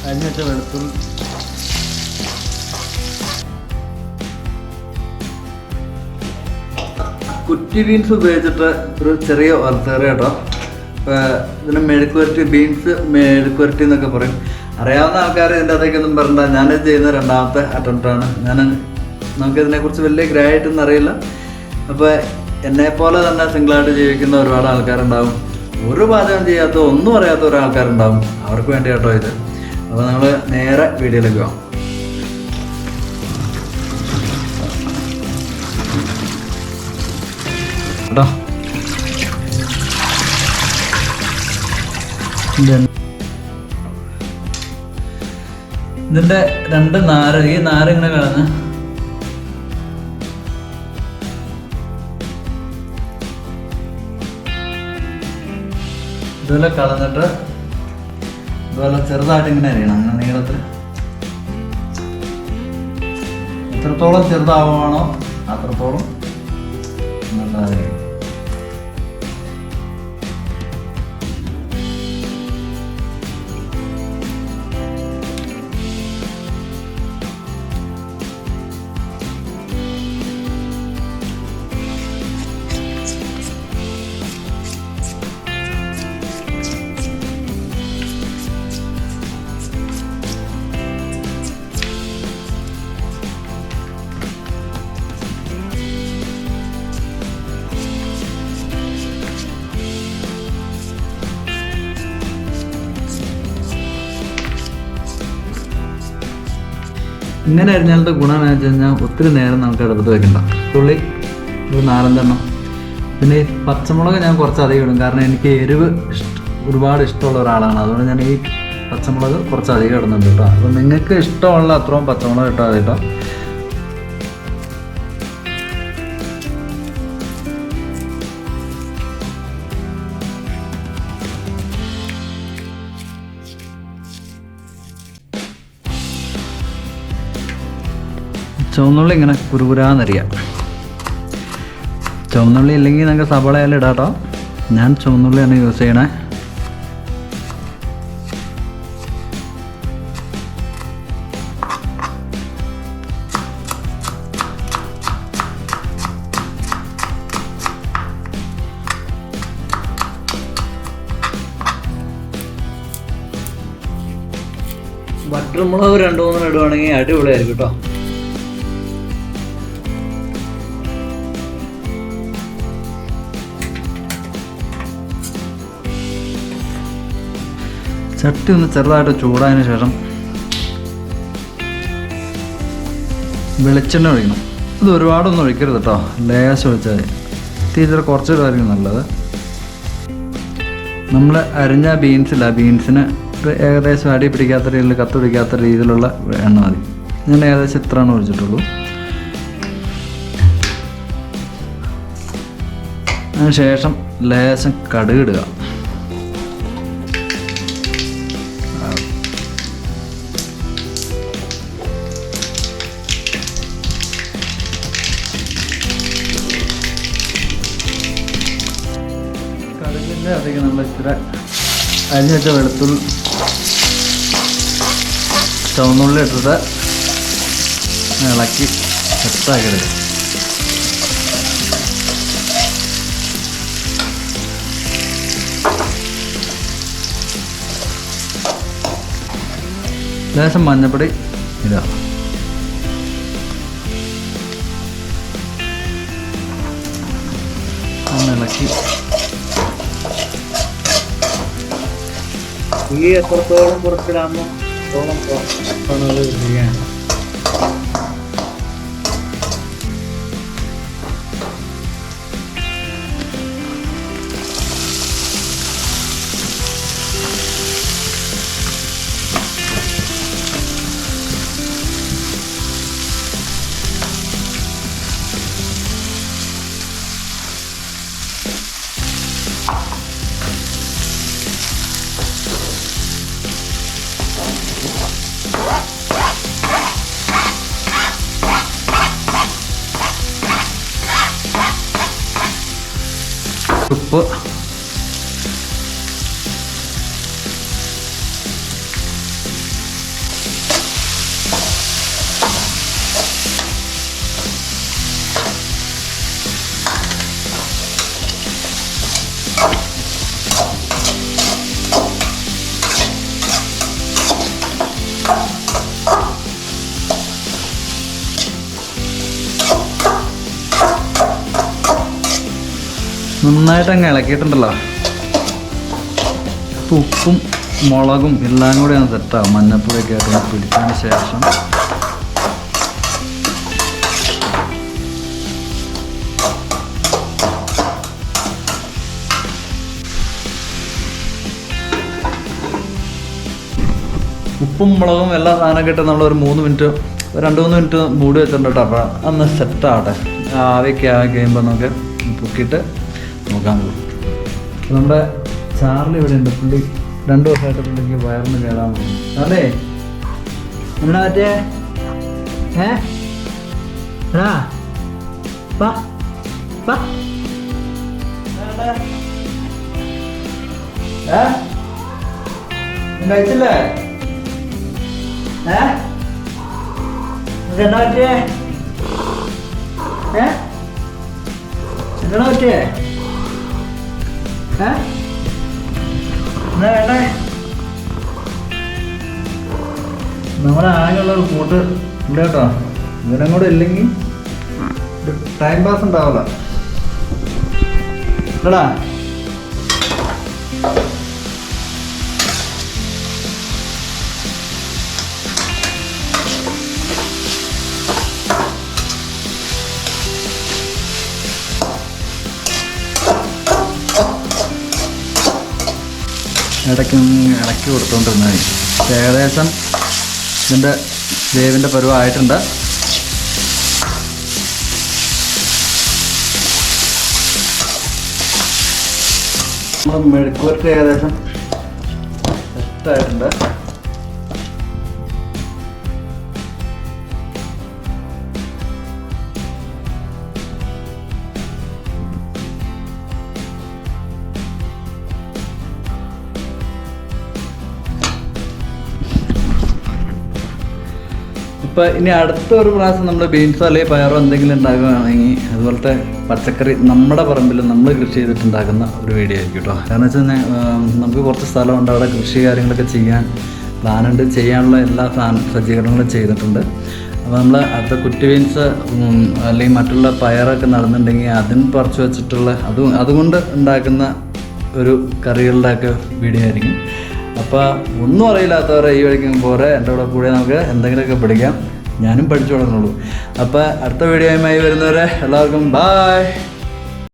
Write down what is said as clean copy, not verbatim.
അരിഞ്ഞ വെളുത്തുള്ളി കുറ്റി ബീൻസ് ഉപയോഗിച്ചിട്ട് ഒരു ചെറിയ വറുത്തറി കേട്ടോ. ഇതിന് മെഴുക്കുവരട്ടി, ബീൻസ് മെഴുക്കുവരട്ടി എന്നൊക്കെ പറയും. അറിയാവുന്ന ആൾക്കാർ ഇതിൻ്റെ അകത്തേക്കൊന്നും പറയണ്ട. ഞാനിത് ചെയ്യുന്ന രണ്ടാമത്തെ അറ്റംപ്റ്റാണ്. നമുക്കിതിനെക്കുറിച്ച് വലിയ ഗ്രാഹ്യമായിട്ടൊന്നും അറിയില്ല. അപ്പോൾ എന്നെപ്പോലെ തന്നെ സിംഗിളായിട്ട് ജീവിക്കുന്ന ഒരുപാട് ആൾക്കാരുണ്ടാവും. ഒരു പാചകം ചെയ്യാത്ത, ഒന്നും അറിയാത്ത ഒരാൾക്കാരുണ്ടാവും. അവർക്ക് വേണ്ടി കേട്ടോ ഇത്. അപ്പോൾ നമ്മൾ നേരെ വീഡിയോയിലേക്ക് പോകാം. കേട്ടോ, ഇതിൻ്റെ രണ്ട് നാര്, ഈ നാരിങ്ങനെ കളഞ്ഞ് ഇതുപോലെ കളഞ്ഞിട്ട് ഇതുപോലെ ചെറുതായിട്ട് ഇങ്ങനെ അരിയണം. അങ്ങനെ നീളത്തിൽ എത്രത്തോളം ചെറുതാവുകയാണോ അത്രത്തോളം നല്ലതായി. ഇങ്ങനെ അരിഞ്ഞാലത്തെ ഗുണം എന്ന് വെച്ച് കഴിഞ്ഞാൽ ഒത്തിരി നേരം നമുക്ക് അടുപ്പത്ത് വെക്കണ്ട. ഉള്ളി ഒരു 4-5 എണ്ണം. പിന്നെ ഈ പച്ചമുളക് ഞാൻ കുറച്ചധികം ഇടും. കാരണം എനിക്ക് എരിവ് ഒരുപാട് ഇഷ്ടമുള്ള ഒരാളാണ്. അതുകൊണ്ട് ഞാൻ ഈ പച്ചമുളക് കുറച്ചധികം ഇടുന്നുണ്ട് കേട്ടോ. അപ്പോൾ നിങ്ങൾക്ക് ഇഷ്ടമുള്ള അത്രയും പച്ചമുളക് ഇട്ടാൽ മതി കേട്ടോ. ചുവന്നുള്ളി ഇങ്ങനെ കുരുകുരാന്നറിയാം. ചുവന്നുള്ളി ഇല്ലെങ്കിൽ നിങ്ങൾക്ക് സവാളയെല്ലാം ഇടാം കേട്ടോ. ഞാൻ ചുവന്നുള്ളിയാണ് യൂസ് ചെയ്യണേ. വറ്റൽമുളക് 2-3 ഇടുവാണെങ്കിൽ അടിപൊളിയായിരിക്കും കേട്ടോ. ചട്ടി ഒന്ന് ചെറുതായിട്ട് ചൂടായതിനു ശേഷം വെളിച്ചെണ്ണ ഒഴിക്കണം. ഇത് ഒരുപാടൊന്നും ഒഴിക്കരുത് കേട്ടോ. ലേശം ഒഴിച്ചാൽ ടീച്ചർ കുറച്ചിടുമായിരിക്കും നല്ലത്. നമ്മൾ അരിഞ്ഞ ബീൻസിന് ഏകദേശം അടി പിടിക്കാത്ത രീതിയിൽ, കത്ത് പിടിക്കാത്ത രീതിയിലുള്ള എണ്ണ മതി. ഞാൻ ഏകദേശം ഇത്രയാണ് ഒഴിച്ചിട്ടുള്ളൂ. അതിന് ശേഷം ലേശം കടുക് ഇടുക. കടുകിൻ്റെ അധികം നമ്മൾ ഇച്ചിരി അരിഞ്ഞ് വെച്ച വെളുത്തുള്ളി, ചുവന്നുള്ളി ഇട്ടിട്ട് ഇളക്കി സെറ്റാക്കി എടുക്കുക. ലേശം മഞ്ഞപ്പൊടി ഇടുക. ഇളക്കി ഈ എത്രത്തോളം കുറച്ചിടാമോ അത്രത്തോളം കുറച്ചാണ് ചെയ്യാൻ. ഉപ്പ് നന്നായിട്ട് അങ്ങ് ഇളക്കിയിട്ടുണ്ടല്ലോ. ഉപ്പും മുളകും എല്ലാം കൂടി ഒന്ന് സെറ്റാവും. മഞ്ഞപ്പൊടിയൊക്കെ ആയിട്ട് പിടിച്ചതിന് ശേഷം ഉപ്പും മുളകും എല്ലാ സാധനമൊക്കെ ഇട്ട് നമ്മളൊരു 2-3 മിനിറ്റ് മൂടി വെച്ചിട്ടുണ്ട് കേട്ടോ. അപ്പോൾ അന്ന് സെറ്റാവട്ടെ. ആവിയൊക്കെ ആയി കഴിയുമ്പോൾ നമുക്ക് പൊക്കിയിട്ട് നോക്കാൻ പോകും. നമ്മുടെ ചാർലി ഇവിടെ ഉണ്ട്. പുള്ളി 2 ദിവസമായിട്ട് പുള്ളിക്ക് വയറിന് കേടാൻ പോകും. ചാർലി എന്നാ പറ്റേ? എടാ വാ വാ. കഴിച്ചില്ലേ? എന്താ പറ്റേ? എന്താ പറ്റേ? എന്താ വേണ്ടേ? നമ്മുടെ ആകെയുള്ളൊരു കൂട്ട് ഉണ്ട് കേട്ടോ. ഇവനും കൂടെ ഇല്ലെങ്കിൽ ടൈം പാസ് ഉണ്ടാവില്ല. എടാ ഇടയ്ക്ക് കൊടുത്തോണ്ടിരുന്നാൽ മതി. ഏകദേശം ഇതിൻ്റെ വേവിൻ്റെ പരുവമായിട്ടുണ്ട്. നമ്മൾ മെഴുക്കുവരട്ടി ഏകദേശം സെറ്റായിട്ടുണ്ട്. ഇപ്പോൾ ഇനി അടുത്തൊരു പ്രാവശ്യം നമ്മൾ ബീൻസോ അല്ലെങ്കിൽ പയറോ എന്തെങ്കിലും ഉണ്ടാക്കുകയാണെങ്കിൽ അതുപോലത്തെ പച്ചക്കറി നമ്മുടെ പറമ്പിൽ നമ്മൾ കൃഷി ചെയ്തിട്ടുണ്ടാക്കുന്ന ഒരു വീഡിയോ ആയിരിക്കും കേട്ടോ. കാരണം വെച്ച് കഴിഞ്ഞാൽ നമുക്ക് കുറച്ച് സ്ഥലമുണ്ട്. അവിടെ കൃഷി കാര്യങ്ങളൊക്കെ ചെയ്യാൻ പ്ലാനുണ്ട്. ചെയ്യാനുള്ള എല്ലാ സജ്ജീകരണങ്ങളും ചെയ്തിട്ടുണ്ട്. അപ്പോൾ നമ്മൾ അടുത്ത കുറ്റി ബീൻസ് അല്ലെങ്കിൽ മറ്റുള്ള പയറൊക്കെ നടന്നിട്ടുണ്ടെങ്കിൽ അതിന് പറിച്ച് വെച്ചിട്ടുള്ള അതുകൊണ്ട് ഉണ്ടാക്കുന്ന ഒരു കറികളുടെയൊക്കെ വീഡിയോ ആയിരിക്കും. അപ്പോൾ ഒന്നും അറിയില്ലാത്തവരെ ഈ വഴിക്കും പോരെ എൻ്റെ കൂടെ നമുക്ക് എന്തെങ്കിലുമൊക്കെ പഠിക്കാം. ഞാനും പഠിച്ചു തുടങ്ങുള്ളൂ. അപ്പോൾ അടുത്ത വീഡിയോയുമായി വരുന്നവരെ എല്ലാവർക്കും ബായ്.